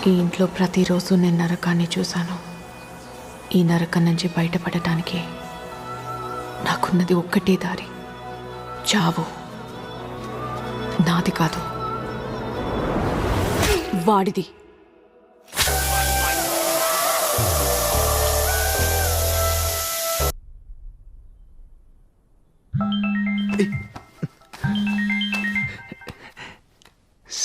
ఈ ఇంట్లో ప్రతిరోజు నేను నరకాన్ని చూశాను. ఈ నరకం నుంచి బయటపడటానికి నాకున్నది ఒక్కటే దారి, చావు. నాది కాదు, వాడిది.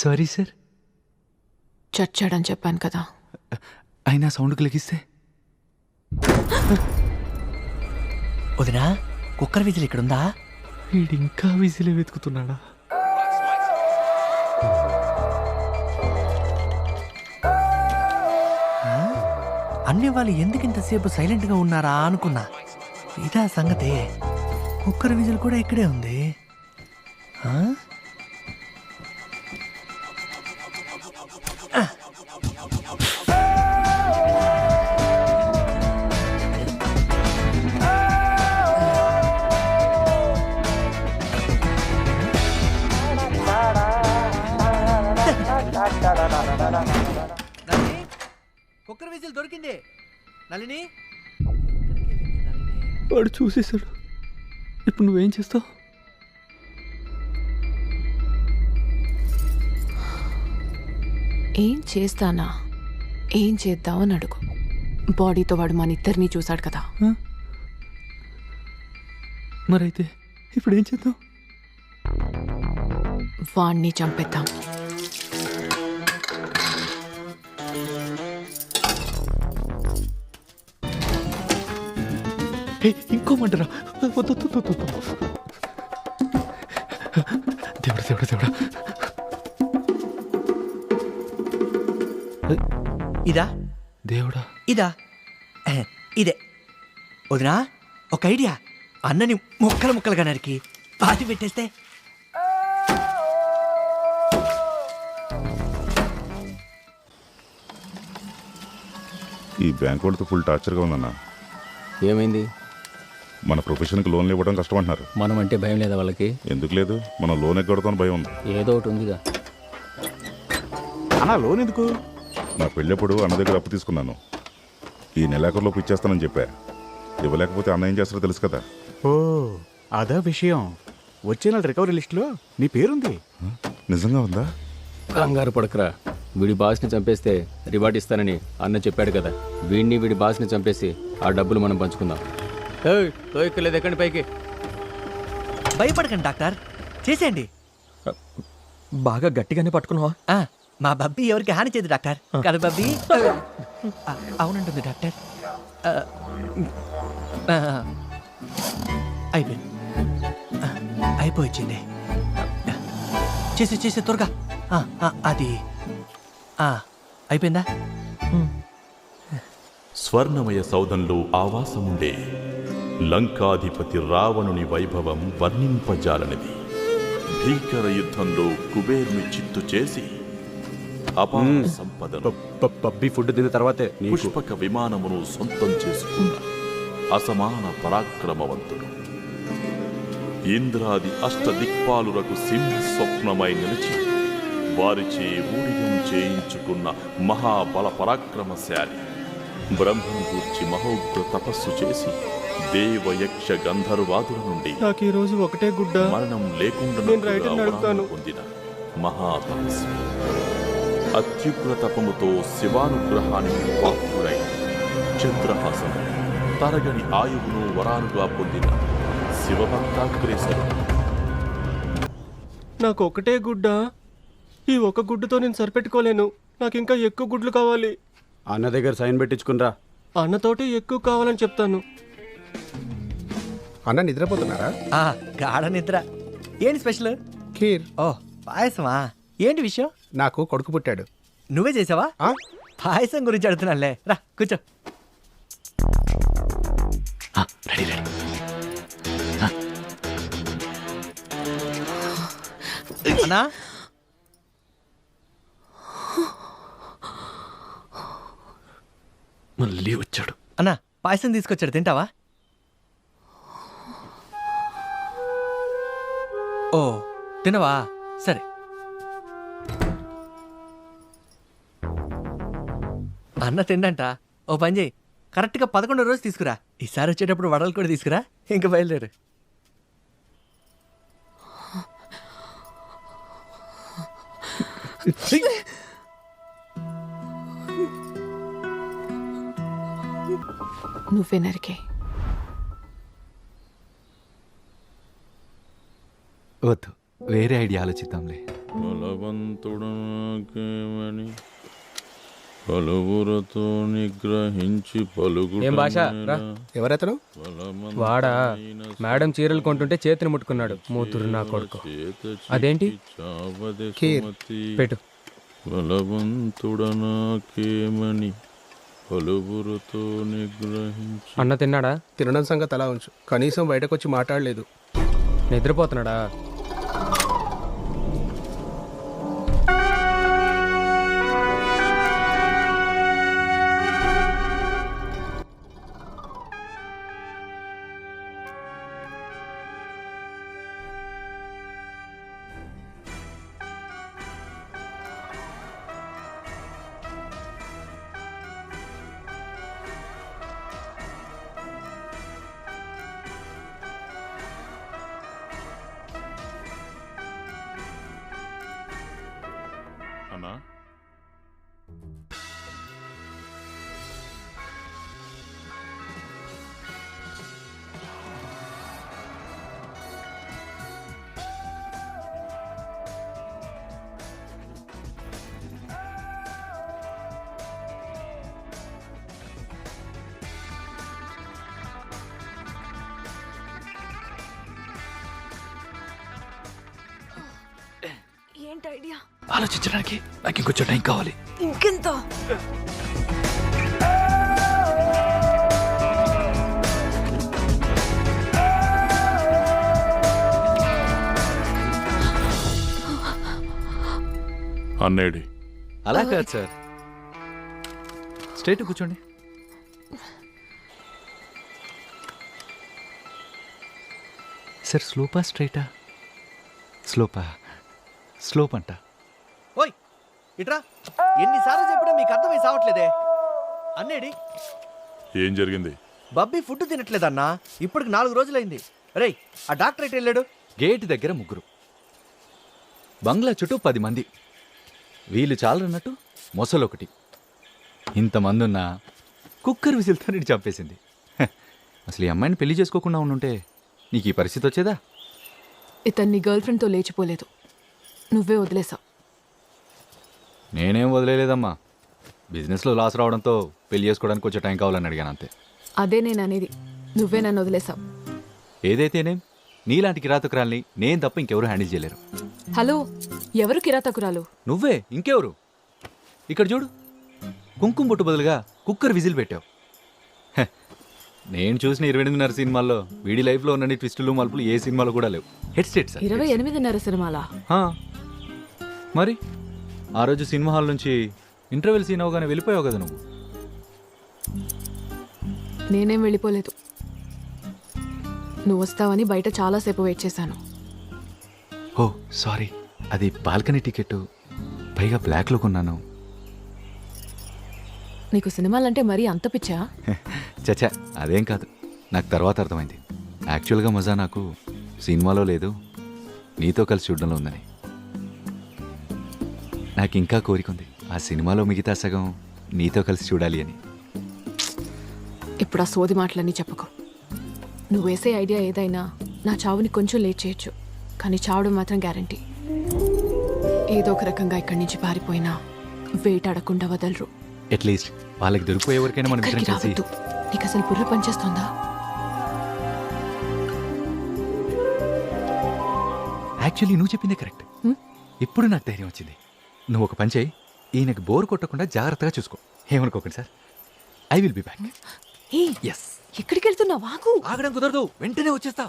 Sorry sir. చచ్చాడని చెప్పాను కదా. అయినా సౌండ్కి లెగిస్తే వదినా, కుక్కర్ విజిల్ ఇక్కడుందా? వీడు ఇంకా విజిలే వెతుకుతున్నాడా? అన్ని వాళ్ళు ఎందుకు ఇంతసేపు సైలెంట్గా ఉన్నారా అనుకున్నా. ఇదా సంగతే. కుక్కర్ విజిల్ కూడా ఇక్కడే ఉంది. కుక్కర్ విజిల్ దొరికింది. నళిని, వాడు చూసేశాడు. ఇప్పుడు నువ్వేం చేస్తావు? ఏం చేస్తానా, ఏం చేద్దామని అడుగు. బాడీతో వాడు మన ఇద్దరిని చూశాడు కదా. మరైతే ఇప్పుడు ఏం చేద్దాం? వాణ్ణి చంపేద్దాం. ఇంకో మంటరా? దేవుడా దేవుడా దేవుడా. ఇదా దేవుడా, ఇదా ఇదే. వదినా, ఒక ఐడియా. అన్నని ముక్కలు ముక్కలుగా నరికి పాతి పెట్టేస్తే. ఈ బ్యాంక్ వాళ్ళతో ఫుల్ టార్చర్గా ఉందన్న. ఏమైంది? మన ప్రొఫెషన్కి లోన్లు ఇవ్వడం కష్టం అంటున్నారు. మనం అంటే భయం లేదా వాళ్ళకి? ఎందుకు లేదు, మనం లోన్ ఎగ్గొడతామని భయం ఉంది. ఏదో ఒకటి ఉందిగా. అన్నా లోన్ ఎందుకు? నా పెళ్ళప్పుడు అన్న దగ్గర అప్పు తీసుకున్నాను. ఈ నెలాఖరులోపు ఇచ్చేస్తానని చెప్పా. ఇవ్వలేకపోతే అన్న ఏం చేస్తారో తెలుసు కదా. ఓ అదా విషయం. వచ్చే నెల రికవరీ లిస్టులో నీ పేరుంది. నిజంగా ఉందా? కంగారు పడకరా. వీడి బాస్ని చంపేస్తే రివార్డ్ ఇస్తానని అన్న చెప్పాడు కదా. వీడి బాస్ని చంపేసి ఆ డబ్బులు మనం పంచుకుందాం. తోయక్కర్లేదు, ఎక్కండి పైకి. భయపడకండి డాక్టర్, చేసేయండి. బాగా గట్టిగానే పట్టుకున్నావా? మా బబ్బీ ఎవరికి హాని చేయదు డాక్టర్. కదా బబ్బీ? అవునంటుంది డాక్టర్. అయిపోయింది, అయిపోయింది. చేసే త్వరగా. అది అయిపోయిందా? స్వర్ణమయ సౌధంలో ఆవాసముండే లంకాధిపతి రావణుని వైభవం వర్ణింపజాలనిది. భీకర యుద్ధంలో కుబేరుని చిత్తు చేసి అపార సంపదను, పబ్బి ఫుడ్ తిన్న తర్వాతే పుష్పక విమానమును సొంతం చేసుకున్న అసమాన పరాక్రమవంతుడు. ఇంద్రాది అష్టదిక్పాలులకు సింహ స్వప్నమై నిలిచి వారిచే ఊడిగం చేయించుకున్న మహాబల పరాక్రమశాలి. బ్రహ్మను గూర్చి మహోగ్ర తపస్సు చేసి దేవయక్ష గంధర్వాదుల నుండి నాకు ఈ రోజు ఒకటే గుడ్డ, మరణం లేకుండా పొందిన మహాతపస్వి. అత్యుగ్ర తపముతో శివానుగ్రహానికి పాత్రుడై చంద్రహాసను, తరగని ఆయువును వరాలుగా పొందిన శివభక్తాగ్రేసరుడు. నాకు ఒకటే గుడ్డ. ఈ ఒక గుడ్డుతో నేను సరిపెట్టుకోలేను. నాకు ఇంకా ఎక్కువ గుడ్లు కావాలి. అన్న దగ్గర సైన్ పెట్టించుకునిరా. అన్నతోటి ఎక్కువ కావాలని చెప్తాను. అన్న నిద్రపోతున్నారా? గాఢ నిద్ర. ఏంటి స్పెషల్? ఖీర్. ఓ పాయసమా? ఏంటి విషయం? నాకు కొడుకు పుట్టాడు. నువ్వే చేసావా? పాయసం గురించి అడుగుతున్నానులే. రా కూర్చో. Ready ready. అన్నా, మళ్ళీ వచ్చాడు. అన్నా పాయసం తీసుకొచ్చాడు, తింటావా? ఓ తినవా? సరే. అన్న తిండంట. ఓ పని చేయి, కరెక్ట్గా 11వ రోజు తీసుకురా. ఈసారి వచ్చేటప్పుడు వడలు కూడా తీసుకురా. ఇంకా బయలుదేరు. నువ్వే నరికే. వద్దు, వేరే ఐడియా ఆలోచిద్దాంలే. బలవంతుడనాకేమని పలువురతో నిగ్రహించి ఏం భాష రా. ఎవరెతను? వాడా మేడం చీరలు కొంటుంటే చేతిని ముట్టుకున్నాడు. మూతురు నా కొడుకు. అదేంటి? ఖీర్. పెట్టు. బలవంతుడనాకేమని పలువురతో నిగ్రహించి. అన్న తిన్నాడా? తినడం సంగతి అలా ఉంచు, కనీసం బయటకు వచ్చి మాట్లాడలేదు. నిద్రపోతున్నాడా? అన్నా ఏంటి ఐడియా? ఆలోచించడానికి నాకు ఇంకొంచెం టైం కావాలి. ఇంకెంత? అన్నేడి అలా కాదు సార్, స్ట్రైట్ కూర్చోండి. సార్ స్లోపా స్ట్రైటా? స్లోప్ అంట. ఓయ్ ఇట్రా. ఎన్నిసార్లు చెప్పినా మీకు అర్థమై సావట్లేదే. అన్నేడి? ఏం జరిగింది? బబ్బీ ఫుడ్ తినట్లేదన్నా. ఇప్పటికి 4 రోజులైంది. రేయ్, ఆ డాక్టర్ ఎటు వెళ్ళాడు? గేట్ దగ్గర 3, బంగ్లా చుట్టూ 10 మంది. వీళ్ళు చాలన్నట్టు మొసలొకటి. ఇంతమంది ఉన్నా కుక్కర్ విజిల్తో నీకు చంపేసింది. హ, అసలు ఈ అమ్మాయిని పెళ్లి చేసుకోకుండా ఉండుంటే నీకు ఈ పరిస్థితి వచ్చేదా? ఇతన్ని గర్ల్ ఫ్రెండ్తో లేచిపోలేదు, నువ్వే వదిలేసావు. నేనేం వదిలేదమ్మా. బిజినెస్లో లాస్ రావడంతో పెళ్లి చేసుకోవడానికి కొంచెం టైం కావాలని అడిగాను అంతే. అదే నేను అనేది, నువ్వే నన్ను వదిలేసావు. ఏదైతేనేం నీలాంటి కిరాతకురాల్ని నేను తప్ప ఇంకెవరు హ్యాండిల్ చేయలేరు. హలో, ఎవరు కిరాతకురాలు? నువ్వే, ఇంకెవరు? ఇక్కడ చూడు, కుంకుమ బొట్టు బదులుగా కుక్కర్ విజిల్ పెట్టావు. హ, నేను చూసిన 28:30 సినిమాల్లో వీడి లైఫ్లో ఉన్న ట్విస్టులు మలుపులు ఏ సినిమాలో కూడా లేవు. Head state sir. 28:30 సినిమాలా? మరి ఆ రోజు సినిమా హాల్ నుంచి ఇంటర్వెల్ సీన్ అవగానే వెళ్ళిపోయావు కదా నువ్వు. నేనేం వెళ్ళిపోలేదు. నువ్వు వస్తావని బయట చాలాసేపు వెయిట్ చేశాను. ఓ సారీ, అది బాల్కనీ టికెట్, పైగా బ్లాక్లో కొన్నాను. నీకు సినిమాలంటే మరీ అంత పిచ్చా? చచ్చా, అదేం కాదు. నాకు తర్వాత అర్థమైంది. యాక్చువల్గా మజా నాకు సినిమాలో లేదు, నీతో కలిసి చూడడంలో ఉందని. నాకు ఇంకా కోరిక ఉంది, ఆ సినిమాలో మిగతా సగం నీతో కలిసి చూడాలి అని. ఇప్పుడు ఆ సోది మాటలన్నీ చెప్పకు. నువ్వు వేసే ఐడియా ఏదైనా నా చావుని కొంచెం లేట్ చేయొచ్చు, కానీ చావడం మాత్రం గ్యారంటీ. ఏదో ఒక రకంగా ఇక్కడి నుంచి పారిపోయినా వేటాడకుండా వదలరు. అట్లీస్ట్ వాళ్ళకి దొరికిపోయే వరకైనా మనం ఇద్దరం ఇక్కడికి కలిసి. రావద్దు. నీకు అసలు బుర్ర పనిచేస్తుందా? యాక్చువల్లీ నువ్వు చెప్పిందే కరెక్ట్. ఇప్పుడు నాకు ధైర్యం వచ్చింది. నువ్వు ఒక పని చేయి, ఈయనకి బోర్ కొట్టకుండా జాగ్రత్తగా చూసుకో. ఏమనుకోకండి sir, I will be back. Yes. ఎక్కడికి వెళ్తున్నావు? వాగు. ఆగడం కుదరదు, వెంటనే వచ్చేస్తా.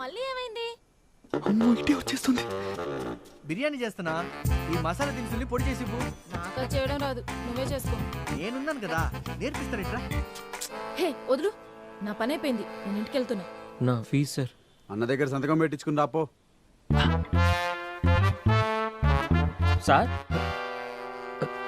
మళ్ళీ ఏమైంది? అమ్మో, ఇటే వచ్చేస్తుంది. బిర్యానీ చేస్తున్నా, ఈ మసాలా దినుసుల్ని పొడి చేసి ఇవ్వు. నాకు చేయడం రాదు, నువ్వే చేసుకో. నేనున్నాను కదా, నేర్పిస్తాను. ఇట్రా. హే వదులు, నా పని అయిపోయింది, నేను ఇంటికి వెళ్తున్నా. నా ఫీజు సార్. అన్న దగ్గర సంతకం పెట్టించుకుని రాపో. సార్